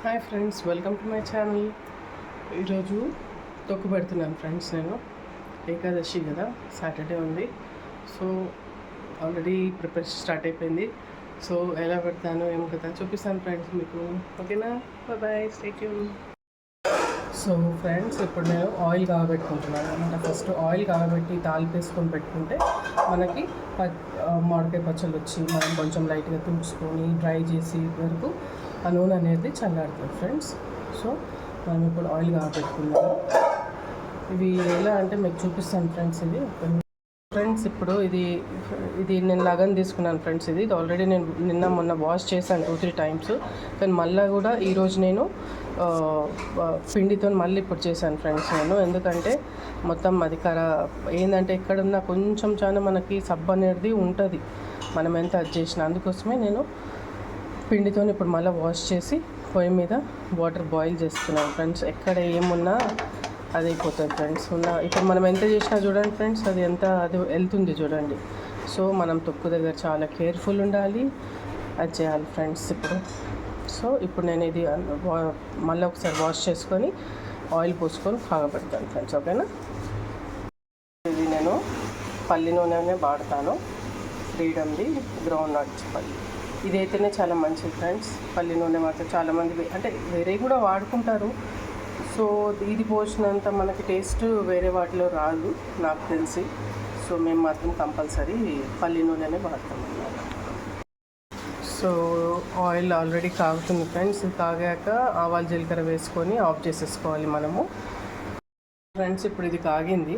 Hi friends, welcome to my channel. ఈరోజు తొక్కు పెడుతున్నాను ఫ్రెండ్స్. నేను ఏకాదశి కదా, సాటర్డే ఉంది. సో ఆల్రెడీ ప్రిపరేషన్ స్టార్ట్ అయిపోయింది. సో ఎలా పెడతాను ఏం కదా చూపిస్తాను ఫ్రెండ్స్ మీకు. ఓకేనా? Bye, stay tune. So friends, ఇప్పుడు నేను ఆయిల్ కాగబెట్టుకుంటున్నాను అనమాట. ఫస్ట్ ఆయిల్ కాగబెట్టి తాలింపు వేసుకొని పెట్టుకుంటే మనకి మామిడికాయ పచ్చళ్ళు వచ్చి మనం కొంచెం లైట్గా తుడుచుకొని డ్రై చేసి వరకు ఆ నూనె అనేది చల్లారుతుంది ఫ్రెండ్స్. సో మనం ఇప్పుడు ఆయిల్ కాగబెట్టుకున్నాము. ఇవి ఎలా అంటే మీకు చూపిస్తాను ఫ్రెండ్స్. ఇది ఫ్రెండ్స్, ఇప్పుడు ఇది నేను లగన్ తీసుకున్నాను ఫ్రెండ్స్. ఇది ఆల్రెడీ నేను నిన్న మొన్న వాష్ చేశాను 2-3 టైమ్స్. కానీ మళ్ళీ కూడా ఈరోజు నేను పిండితో మళ్ళీ ఇప్పుడు చేశాను ఫ్రెండ్స్. నేను ఎందుకంటే మొత్తం అది ఏంటంటే ఎక్కడున్నా కొంచెం చాలా మనకి సబ్బు అనేది ఉంటుంది, మనం ఎంత అది చేసినా. అందుకోసమే నేను పిండితో ఇప్పుడు మళ్ళీ వాష్ చేసి పొయ్యి మీద వాటర్ బాయిల్ చేస్తున్నాను ఫ్రెండ్స్. ఎక్కడ ఏమున్నా అది అయిపోతుంది ఫ్రెండ్స్. ఇప్పుడు మనం ఎంత చేసినా చూడండి ఫ్రెండ్స్, అది వెళ్తుంది చూడండి. సో మనం తొక్కు దగ్గర చాలా కేర్ఫుల్ ఉండాలి, అది చేయాలి ఫ్రెండ్స్. ఇప్పుడు నేను ఇది మళ్ళీ ఒకసారి వాష్ చేసుకొని ఆయిల్ పోసుకొని కాగబెడతాను ఫ్రెండ్స్. ఓకేనా? ఇది నేను పల్లి నూనెనే వాడతాను, ఫ్రీడమ్ది గ్రౌండ్ నట్స్ పల్లి. ఇదైతేనే చాలా మంచిది ఫ్రెండ్స్. పల్లి నూనె మాత్రం చాలామంది అంటే వేరే కూడా వాడుకుంటారు. సో ఇది పోసినంత మనకి టేస్ట్ వేరే వాటిలో రాదు నాకు తెలిసి. సో మేము మాత్రం కంపల్సరీ పల్లి నూనెనే వాడతాం అన్నమాట. సో ఆయిల్ ఆల్రెడీ కాగుతుంది ఫ్రెండ్స్. కాగాక ఆవాలు జీలకర్ర వేసుకొని ఆఫ్ చేసేసుకోవాలి మనము ఫ్రెండ్స్. ఇప్పుడు ఇది కాగింది,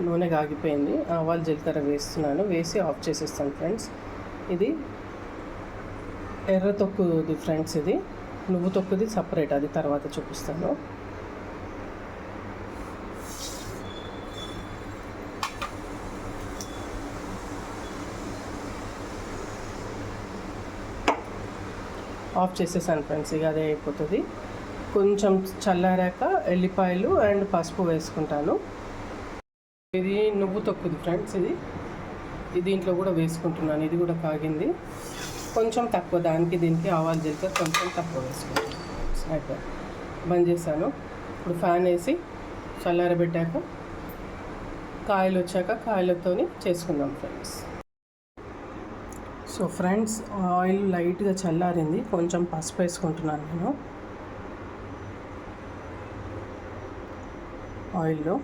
నూనె కాగిపోయింది. ఆవాలు జీలకర్ర వేస్తున్నాను, వేసి ఆఫ్ చేసేస్తాను ఫ్రెండ్స్. ఇది ఎర్ర తొక్కుది ఫ్రెండ్స్. ఇది నువ్వు తొక్కుది సపరేట్, అది తర్వాత చూపిస్తాను. ఆఫ్ చేసేసాను ఫ్రెండ్స్. ఇక అదే అయిపోతుంది. కొంచెం చల్లారాక ఎల్లిపాయలు అండ్ పసుపు వేసుకుంటాను. ఇది నువ్వు తొక్కుది ఫ్రెండ్స్. ఇది దీంట్లో కూడా వేసుకుంటున్నాను. ఇది కూడా కాగింది, కొంచెం తక్కువ, దానికి దీనికి ఆవాలు జీలకర్ర కొంచెం తక్కువ వేసుకుంటాను. అయిపోయి బంద్ చేశాను. ఇప్పుడు ఫ్యాన్ వేసి చల్లారబెట్టాక కాయలు వచ్చాక కాయలతో చేసుకుందాం ఫ్రెండ్స్. సో ఫ్రెండ్స్, ఆయిల్ లైట్గా చల్లారింది, కొంచెం పసుపు వేసుకుంటున్నాను నేను ఆయిల్లో.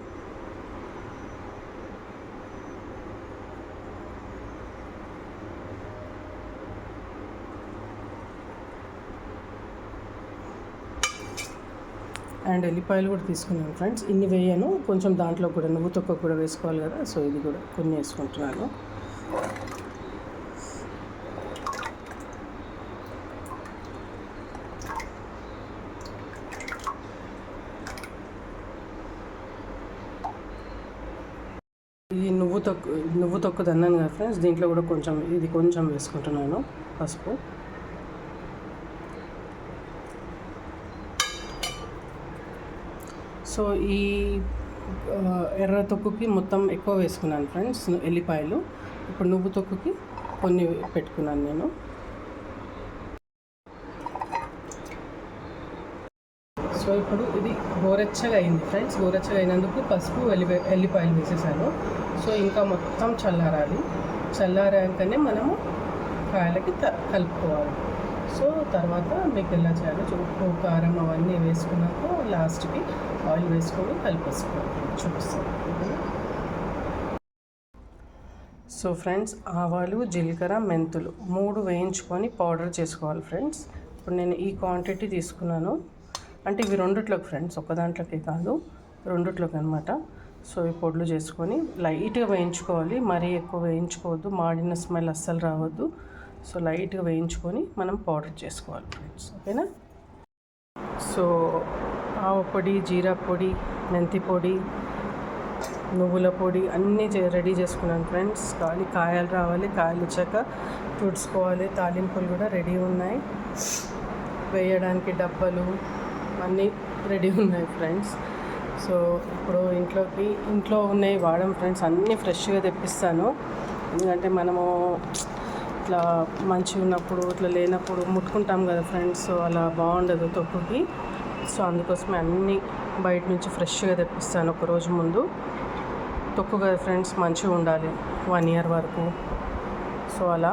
అండ్ ఎల్లిపాయలు కూడా తీసుకున్నాను ఫ్రెండ్స్. ఇన్ని వేయను, కొంచెం దాంట్లో కూడా నువ్వు తొక్క కూడా వేసుకోవాలి కదా. సో ఇది కూడా కొన్ని వేసుకుంటున్నాను. ఇది నువ్వు తొక్కు అన్నాను కదా ఫ్రెండ్స్. దీంట్లో కూడా కొంచెం వేసుకుంటున్నాను పసుపు. సో ఈ ఎర్ర తొక్కుకి మొత్తం ఎక్కువ వేసుకున్నాను ఫ్రెండ్స్ ఎల్లిపాయలు. ఇప్పుడు నువ్వు తొక్కుకి కొన్ని పెట్టుకున్నాను నేను. సో ఇప్పుడు ఇది గోరెచ్చగా అయింది ఫ్రెండ్స్. గోరెచ్చగా అయినందుకు పసుపు ఎల్లిపాయలు వేసేసాను. సో ఇంకా మొత్తం చల్లారాలి. చల్లారాకనే మనము కాయలకి కలుపుకోవాలి. సో తర్వాత మీకు ఎలా చేయాలో ఉప్పు కారం అవన్నీ వేసుకున్నాక లాస్ట్కి ఆయిల్ వేసుకొని కలిపేసుకోవాలి, చూపిస్తాను. సో ఫ్రెండ్స్, ఆవాలు జీలకర్ర మెంతులు 3 వేయించుకొని పౌడర్ చేసుకోవాలి ఫ్రెండ్స్. ఇప్పుడు నేను ఈ క్వాంటిటీ తీసుకున్నాను. అంటే ఇవి రెండిట్లోకి ఫ్రెండ్స్, ఒక దాంట్లోకి కాదు, రెండిట్లోకి అనమాట. సో ఈ పొడులు చేసుకొని లైట్గా వేయించుకోవాలి, మరీ ఎక్కువ వేయించుకోవద్దు, మాడిన స్మెల్ అస్సలు రావద్దు. సో లైట్గా వేయించుకొని మనం పౌడర్ చేసుకోవాలి ఫ్రెండ్స్. ఓకేనా? సో ఆవ పొడి, జీరా పొడి, మెంతి పొడి, నువ్వుల పొడి అన్నీ రెడీ చేసుకున్నాను ఫ్రెండ్స్. కాయలు రావాలి, కాయలు వచ్చాక తుడుచుకోవాలి. తాలింపులు కూడా రెడీ ఉన్నాయి, వేయడానికి డబ్బాలు అన్నీ రెడీ ఉన్నాయి ఫ్రెండ్స్. సో ఇప్పుడు ఇంట్లో ఉన్నాయి వాడడం ఫ్రెండ్స్. అన్నీ ఫ్రెష్గా తెప్పిస్తాను, ఎందుకంటే మనము ఇట్లా మంచిగా ఉన్నప్పుడు ఇట్లా లేనప్పుడు ముట్టుకుంటాం కదా ఫ్రెండ్స్, సో అలా బాగుండదు తొక్కుకి. సో అందుకోసమే అన్నీ బయట నుంచి ఫ్రెష్గా తెప్పిస్తాను ఒక రోజు ముందు. తొక్కు కదా ఫ్రెండ్స్, మంచిగా ఉండాలి 1 year వరకు. సో అలా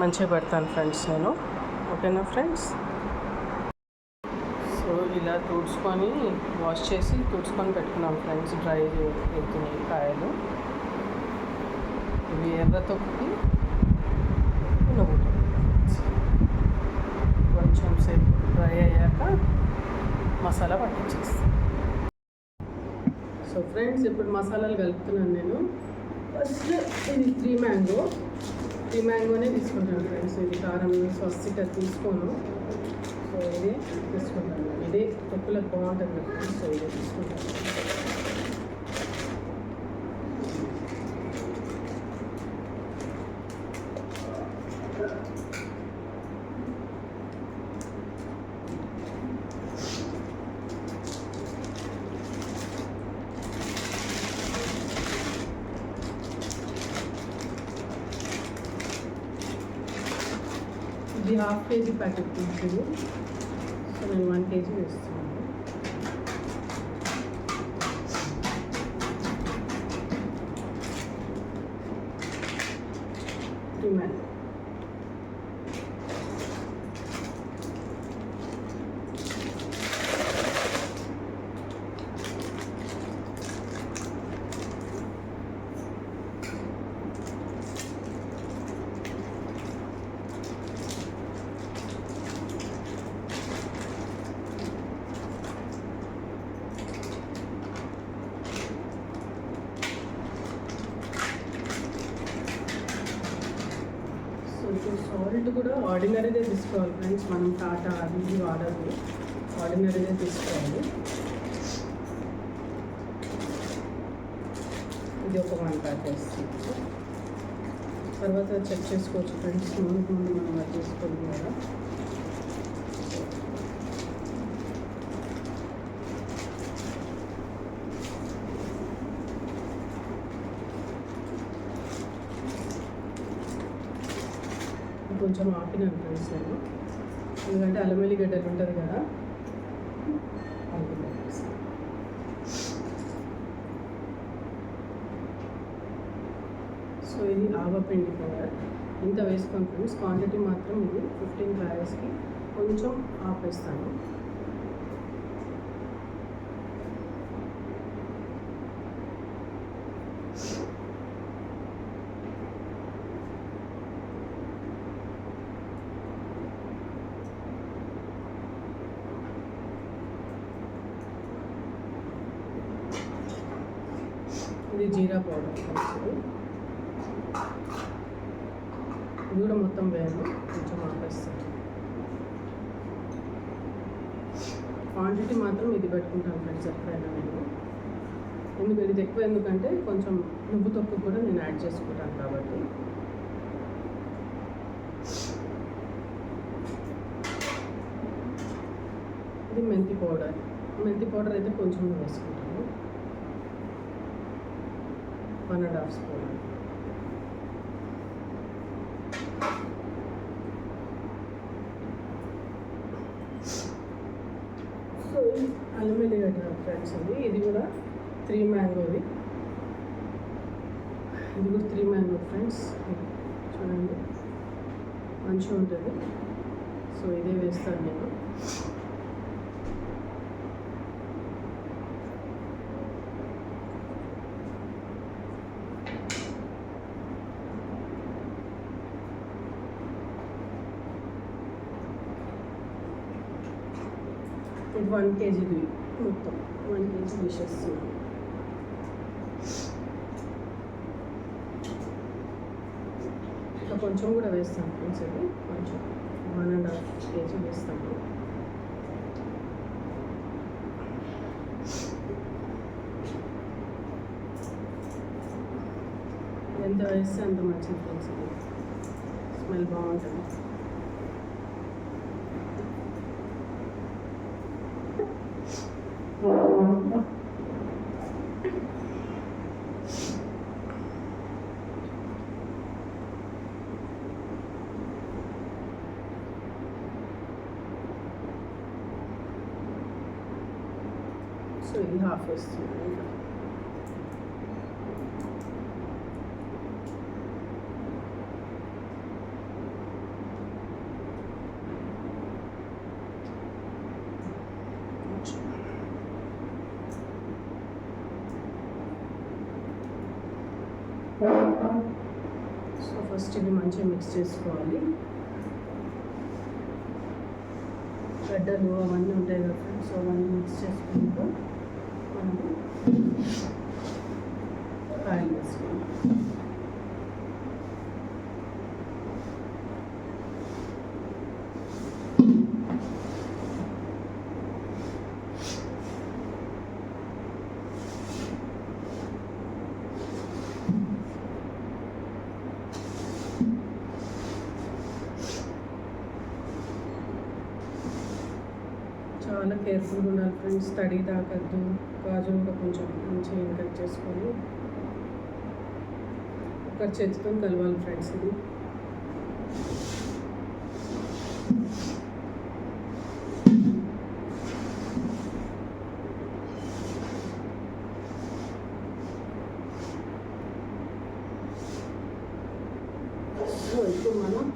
మంచిగా పెడతాను ఫ్రెండ్స్ నేను. ఓకేనా ఫ్రెండ్స్? సో ఇలా తుడుచుకొని వాష్ చేసి తుడుచుకొని పెట్టుకున్నాం ఫ్రెండ్స్. డ్రై అవుతున్నాయి కాయలు. ఇవి ఎర్ర తొక్కి నువ్వు కొంచెం సేపు డ్రై అయ్యాక మసాలా పట్టించేస్తాను. సో ఫ్రెండ్స్ ఇప్పుడు మసాలాలు కలుపుతున్నాను నేను. ఫస్ట్ ఇది 3 మ్యాంగోనే తీసుకుంటాను ఫ్రెండ్స్. ఇది కారం స్వస్తిక తీసుకోను. సో ఇదే తీసుకుంటాను. ఇదే తొక్కులకు బాగుంటుంది ఫ్రెండ్స్. సో ఇదే తీసుకుంటాను. ఇది 1/2 kg ప్యాకెట్ తీసుకుని, సో నేను 1 kg వేస్తున్నాను. మ్యాంగో సాల్ట్ కూడా ఆర్డినరీదే తీసుకోవాలి ఫ్రెండ్స్. మనం టాటా అది ఇది వాడాలి, ఆర్డినరీదే తీసుకోవాలి. ఇది ఒక 1 ప్యాకెట్. తర్వాత చెక్ చేసుకోవచ్చు ఫ్రెండ్స్, ముందు మనం అది చేసుకోవాలి కదా. కొంచెం ఆపినాను ఫ్రెండ్స్ నేను, ఎందుకంటే అల్లం వెల్లిగడ్డలు ఉంటుంది కదా. సో ఇది ఆవపిండి పౌడర్ ఇంత వేసుకోండి ఫ్రెండ్స్. క్వాంటిటీ మాత్రం ఇది 15 కాయస్కి కొంచెం ఆపేస్తాను. ఇది జీరా పౌడర్ ఇది కూడా మొత్తం వేయాలి, కొంచెం ఆపేస్తాను. క్వాంటిటీ మాత్రం ఇది పెట్టుకుంటాను ఫ్రెండ్స్ ఎప్పుడైనా నేను. ఎందుకంటే ఇది ఎక్కువ, ఎందుకంటే కొంచెం నువ్వు తొక్కు కూడా నేను యాడ్ చేసుకుంటాను కాబట్టి. ఇది మెంతి పౌడర్ అయితే కొంచెం వేసుకుంటాను, 1.5 స్పూన్. సో అల్లం వెల్లిగడ్డ ఫ్రెండ్స్ ఇది కూడా 3 మ్యాంగోది. ఇది కూడా 3 మ్యాంగో ఫ్రెండ్స్. చూడండి మంచిగా ఉంటుంది. సో ఇదే వేస్తాను నేను. ఇది 1 kg మొత్తం 1 kg వేసేస్తున్నాను. ఇంకా కొంచెం కూడా వేస్తాను ఫ్రెండ్స్. ఇది కొంచెం 1.5 kg వేస్తాను. ఎంత వేస్తే అంత మంచిది ఫ్రెండ్స్. ఇది స్మెల్ బాగుంటుంది. సో ఇది హాఫ్ వేస్తున్నాను. సో ఫస్ట్ ఇది మంచిగా మిక్స్ చేసుకోవాలి. గడ్డలు అవన్నీ ఉంటాయి కదా ఫ్రెండ్స్, సో అవన్నీ మిక్స్ చేసుకుంటూ మనము ఆయిల్ వేసుకుంటాం. చాలా కేర్ఫుల్గా ఉండాలి ఫ్రెండ్స్, తడి తాకద్దు. గాజు కూడా కొంచెం మంచిగా కట్ చేసుకొని ఒక చేతితో కలవాలి ఫ్రెండ్స్. ఇది సో ఇప్పుడు మనం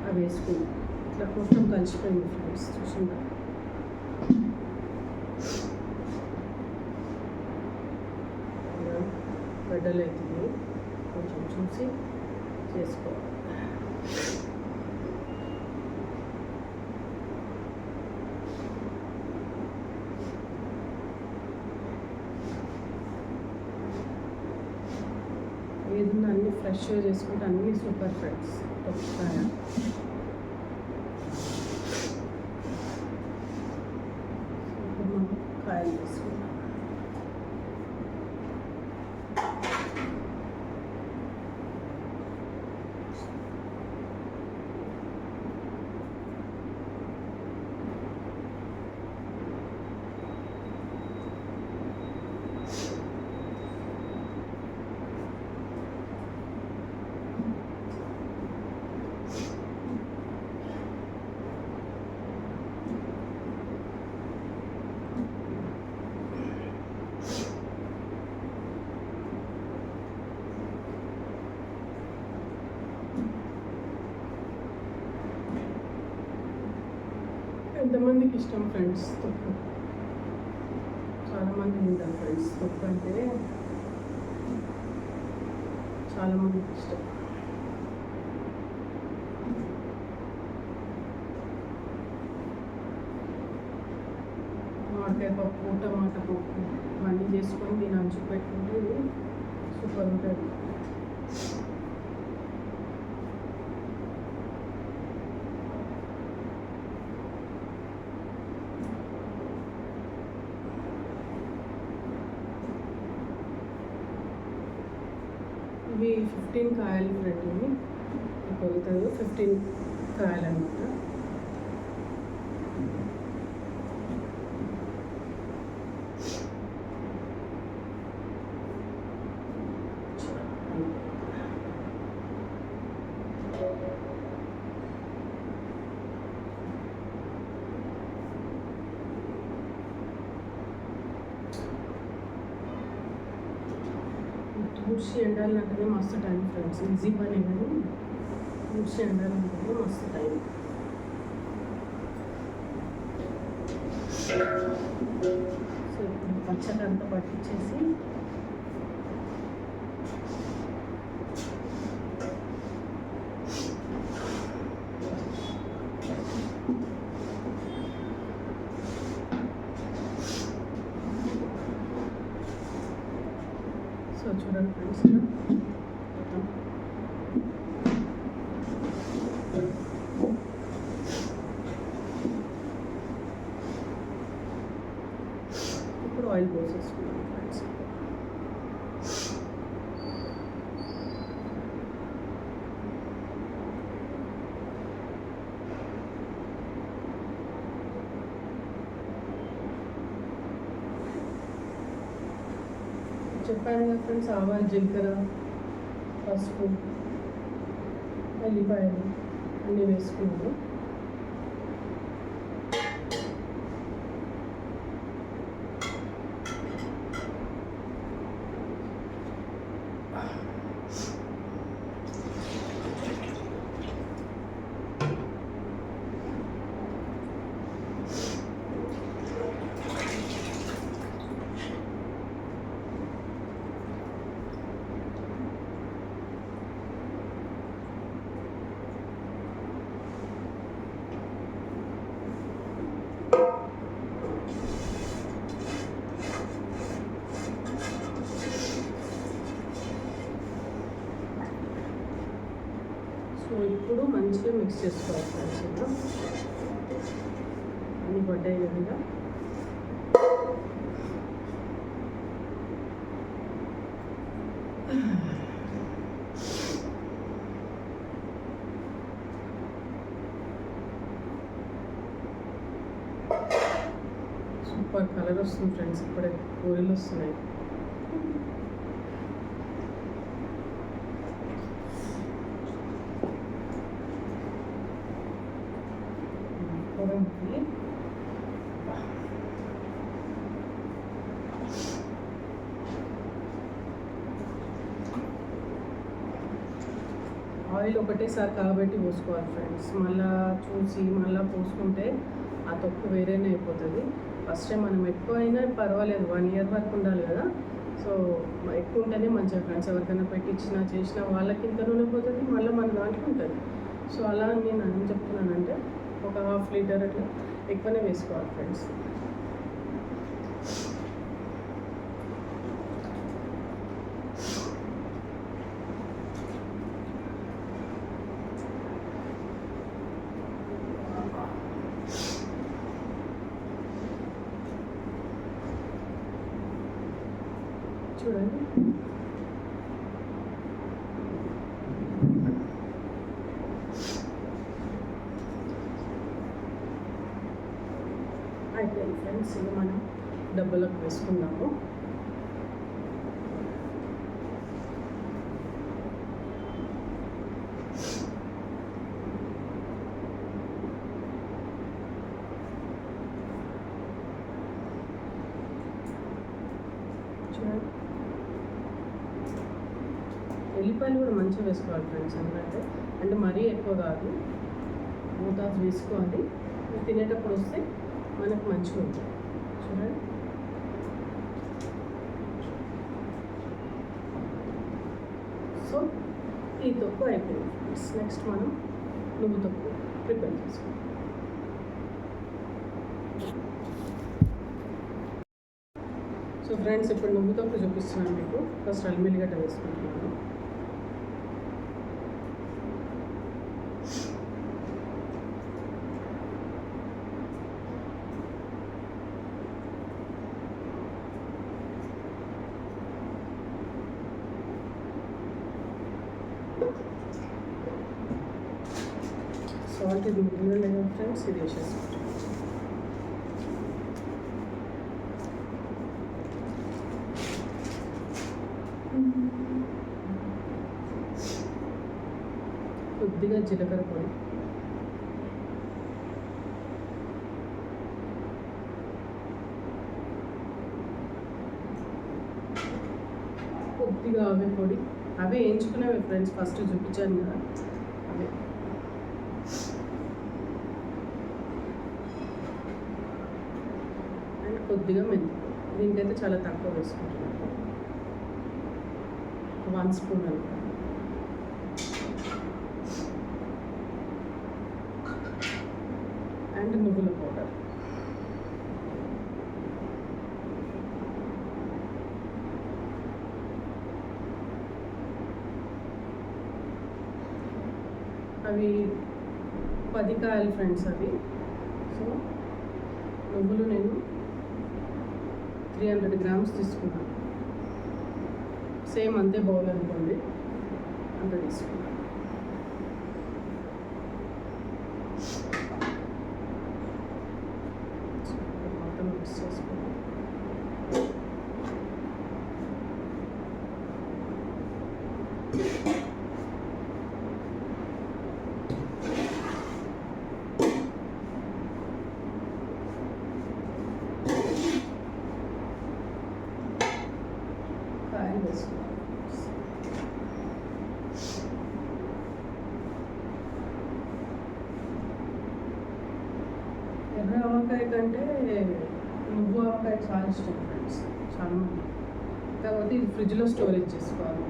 అవి వేసుకుందాం. ఇట్లా మొత్తం కలిసిపోయింది ఫ్రెండ్స్, చూసిందా? గడ్డలు అవుతుంది, కొంచెం చూసి చేసుకోవాలి. ఏదన్నా అన్నీ ఫ్రెష్గా చేసుకుంటే అన్నీ సూపర్ ఫ్రెండ్స్. తొక్కకాయ కాయలు తీసుకుంటాం. ఎంతమందికి ఇష్టం ఫ్రెండ్స్ తొక్కు? చాలామంది తింటారు ఫ్రెండ్స్. తొక్కు అంటే చాలామందికి ఇష్టం. మామిడికాయ పప్పు, టమాటా పప్పు ఇవన్నీ చేసుకొని దీని అంచు పెట్టుకుంటే సూపర్ ఉంటుంది. ఇవి 15 కాయలు ఫ్రెండ్, ఇవి కొలుతుంది 15 కాయలు అనమాట. ఊడ్చి ఎండాలంటేనే మస్తు టైం ఫ్రెండ్స్. ఈజీ పని కానీ ఊడ్చి ఎండాలంటేనే మస్తు టైం. సో ఇప్పుడు పచ్చడి అంతా పట్టించేసి సో చూడండి ఫ్రెండ్స్, ఇప్పుడు ఆయిల్ పోసేసుకున్నాం ఫ్రెండ్స్. చెప్పాను కదా ఫ్రెండ్స్, ఆవాలు, జీలకర్ర, పసుపు, ఎల్లిపాయలు అన్నీ వేసుకున్నాను. మంచిగా మిక్స్ చేసుకోవాలి ఫ్రెండ్స్. ఇలా అన్నీ పడ్డాయి కదా. సూపర్ కలర్ వస్తుంది ఫ్రెండ్స్. ఇప్పుడే పూరీలు వస్తున్నాయి. ఆయిల్ ఒకటేసారి కాబట్టి పోసుకోవాలి ఫ్రెండ్స్. మళ్ళీ చూసి మళ్ళీ పోసుకుంటే ఆ తొక్కు వేరేనే అయిపోతుంది. ఫస్ట్ టైం మనం ఎక్కువ అయినా పర్వాలేదు, 1 year వరకు ఉండాలి కదా. సో ఎక్కువ ఉంటేనే మంచిగా ఫ్రెండ్స్. ఎవరికైనా పెట్టించినా చేసినా వాళ్ళకి ఇంత నూనె పోతుంది, మళ్ళీ మన దాంట్లో ఉంటుంది. సో అలా నేను ఏం చెప్తున్నానంటే ఒక 1/2 liter అట్లా ఎక్కువనే వేసుకోవాలి ఫ్రెండ్స్. చూడండి, అయిపోయింది ఫ్రెండ్స్. ఇది మనం డబ్బులకు వేసుకుందాము. చూడండి, ఎల్లిపాయలు కూడా మంచిగా వేసుకోవాలి ఫ్రెండ్స్. ఎందుకంటే అంటే మరీ ఎక్కువ కాదు, మోతాదు వేసుకోవాలి. తినేటప్పుడు వస్తే మనకు మంచిగా ఉంటుంది. చూడండి, సో ఈ తొక్కు అయిపోయింది ఫ్రెండ్స్. నెక్స్ట్ మనం నువ్వు తొక్కు ప్రిపేర్ చేసుకోవాలి. సో ఫ్రెండ్స్, ఇప్పుడు నువ్వు తొక్కు చూపిస్తున్నాను మీకు. ఫస్ట్ అల్లిమిల్లిగడ్డ వేసుకుంటున్నాను. సాల్ట్ ఇది మిగిలిన లేదా ఫ్రెండ్స్, ఇది వేసేసుకుంటాం. కొద్దిగా జీలకర్ర పొడి, కొద్దిగా ఆవే పొడి. అవే వేయించుకునేవి ఫ్రెండ్స్, ఫస్ట్ చూపించాను కదా అవే. అండ్ కొద్దిగా మెంతి, దీనికైతే చాలా తక్కువ వేసుకుంటున్నాను, 1 spoon అనుకో. అండ్ నువ్వుల పౌడర్, అవి 10 కాయలు ఫ్రెండ్స్ అవి. సో నువ్వులు నేను 300 grams తీసుకున్నాను. సేమ్ అంతే బౌల్ అనుకోండి, అంత తీసుకున్నాను. మొత్తం మిక్స్ చేసుకున్నాను. కాయలు వేసుకున్నాను. ఎర్ర ఆవకాయ కంటే నువ్వు ఆవకాయ చాలా ఇష్టం ఫ్రెండ్స్ చాలా మంది. కాకపోతే ఇది ఫ్రిడ్జ్లో స్టోరేజ్ చేసుకోవాలి.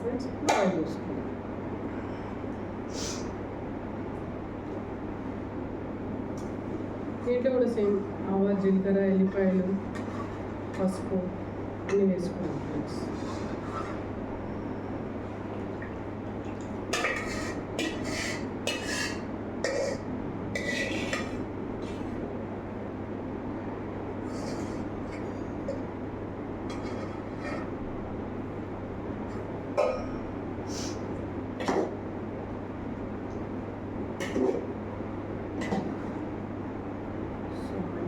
ఫ్రెండ్స్ ఇప్పుడు ఆయిల్ వేసుకుందాం. దీంట్లో కూడా సేమ్ ఆవాలు, జీలకర్ర, ఎల్లిపాయలు, పసుపు అన్నీ వేసుకున్నాం ఫ్రెండ్స్.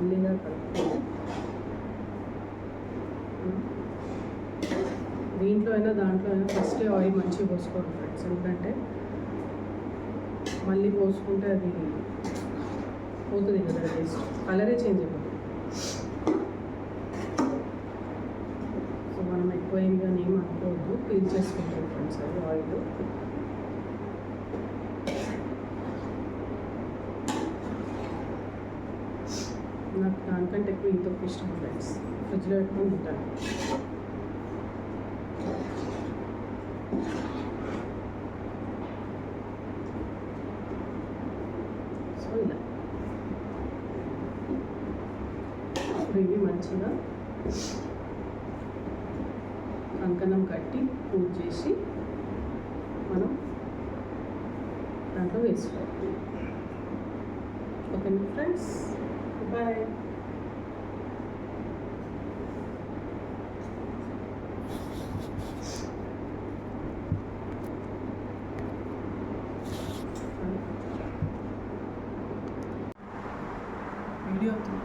మెల్లిగా కలుపుకొని దీంట్లో అయినా దాంట్లో అయినా ఫస్టే ఆయిల్ మంచిగా పోసుకోవాలి ఫ్రెండ్స్. ఎందుకంటే మళ్ళీ పోసుకుంటే అది పోతుంది కదా, టేస్ట్ కలరే చేంజ్ అయిపోతుంది. సో మనం ఎక్కువైంది అని ఏం అనుకోవద్దు, పీల్ చేసుకుంటాం ఫ్రెండ్స్ అది ఆయిల్. నాకు దానికంటే ఎక్కువ ఇంత ఇష్టం ఫ్రెండ్స్. ఫ్రిడ్జ్లో పెట్టుకొని ఉంటాను. సో ఇలా ఇవి మంచిగా కంకణం కట్టి పూజ చేసి మనం దాంట్లో వేసుకోవాలి. ఓకేనా ఫ్రెండ్స్, బాయ్. వీడియో అవుతుంది.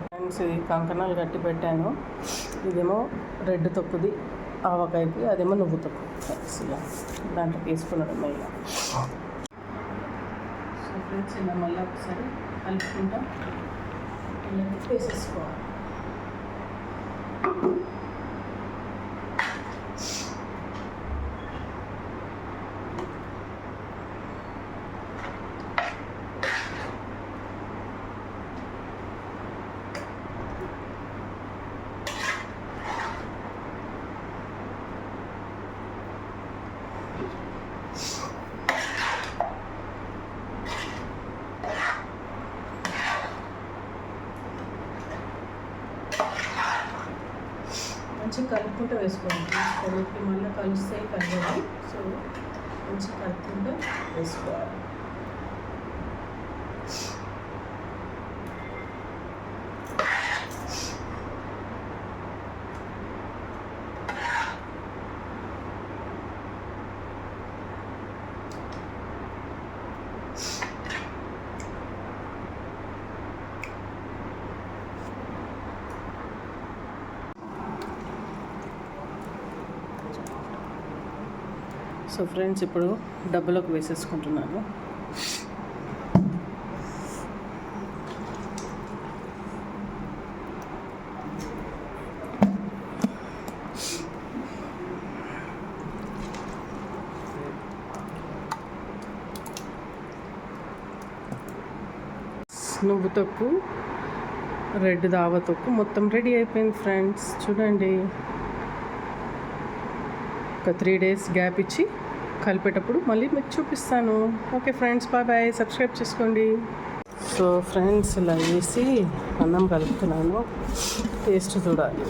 ఫ్రెండ్స్, ఇది కంకణాలు కట్టి పెట్టాను. ఇదేమో రెడ్ తొక్కుది ఆవకాయకి, అదేమో నువ్వు తొక్కు ఫ్రెండ్స్. ఇలా దాంట్లో తీసుకున్నాడు ఇలా. సో ఫ్రెండ్స్, ఇలా మళ్ళీ ఒకసారి కలుపుకుంటాం, ఇలా వేసేసుకోవాలి. మంచిగా కలుపుకుంటూ వేసుకోవాలి. కొడుకు మళ్ళీ కలుస్తాయి కలవాలి. సో మంచిగా కలుపుకుంటూ వేసుకోవాలి. సో ఫ్రెండ్స్, ఇప్పుడు డబ్బాలోకి వేసేసుకుంటున్నాను. నువ్వు తొక్కు, రెడ్ దావ తొక్కు మొత్తం రెడీ అయిపోయింది ఫ్రెండ్స్. చూడండి, ఒక 3 days గ్యాప్ ఇచ్చి కలిపేటప్పుడు మళ్ళీ మీకు చూపిస్తాను. Okay friends, bye bye. Subscribe చేసుకోండి. సో ఫ్రెండ్స్, ఇలా వేసి అన్నం కలుపుతున్నాను. టేస్ట్ చూడాలి.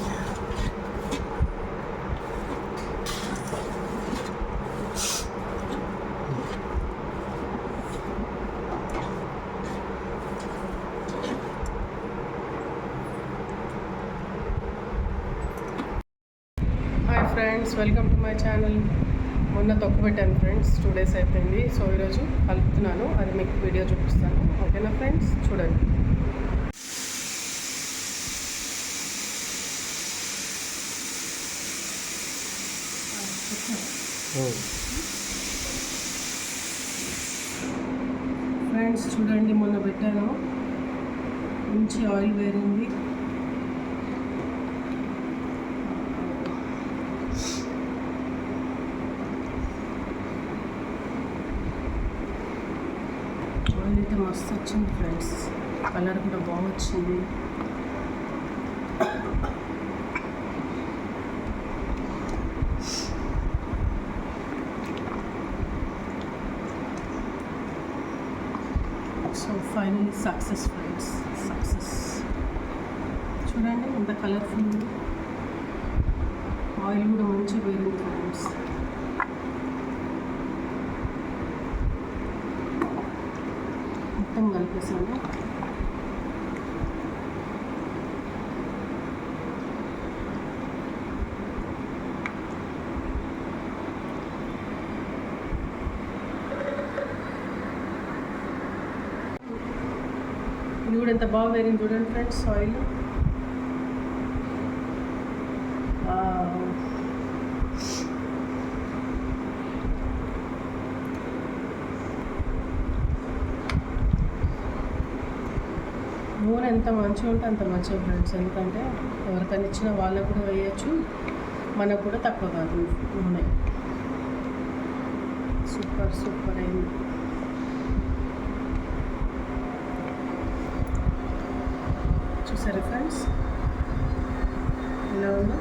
Hi friends, welcome to my channel. మొన్న తొక్కు పెట్టాను ఫ్రెండ్స్, 2 days అయిపోయింది. సో ఈరోజు కలుపుతున్నాను, అది మీకు వీడియో చూపిస్తాను. ఓకేనా ఫ్రెండ్స్, చూడండి. ఫ్రెండ్స్ చూడండి, మొన్న పెట్టాను, మంచి ఆయిల్ వేరింది. ఆయిల్ అయితే మస్తు వచ్చింది ఫ్రెండ్స్, కలర్ కూడా బాగా వచ్చింది. So finally success friends, success. చూడండి ఎంత కలర్ఫుల్, ఆయిల్ కూడా మంచిగా వేరింది ఫ్రెండ్స్. మొత్తం కలిపేసాను. ఇది కూడా ఎంత బాగా వేరింది చూడండి ఫ్రెండ్స్ ఆయిల్. నూనె ఎంత మంచిగా ఉంటే అంత మంచిగా ఫ్రెండ్స్, ఎందుకంటే ఎవరికైనా ఇచ్చిన వాళ్ళకు కూడా వేయచ్చు, మనకు కూడా తక్కువ కాదు నూనె. సూపర్ సూపర్ అయింది. చూసారా ఫ్రెండ్స్ ఎలా ఉందో?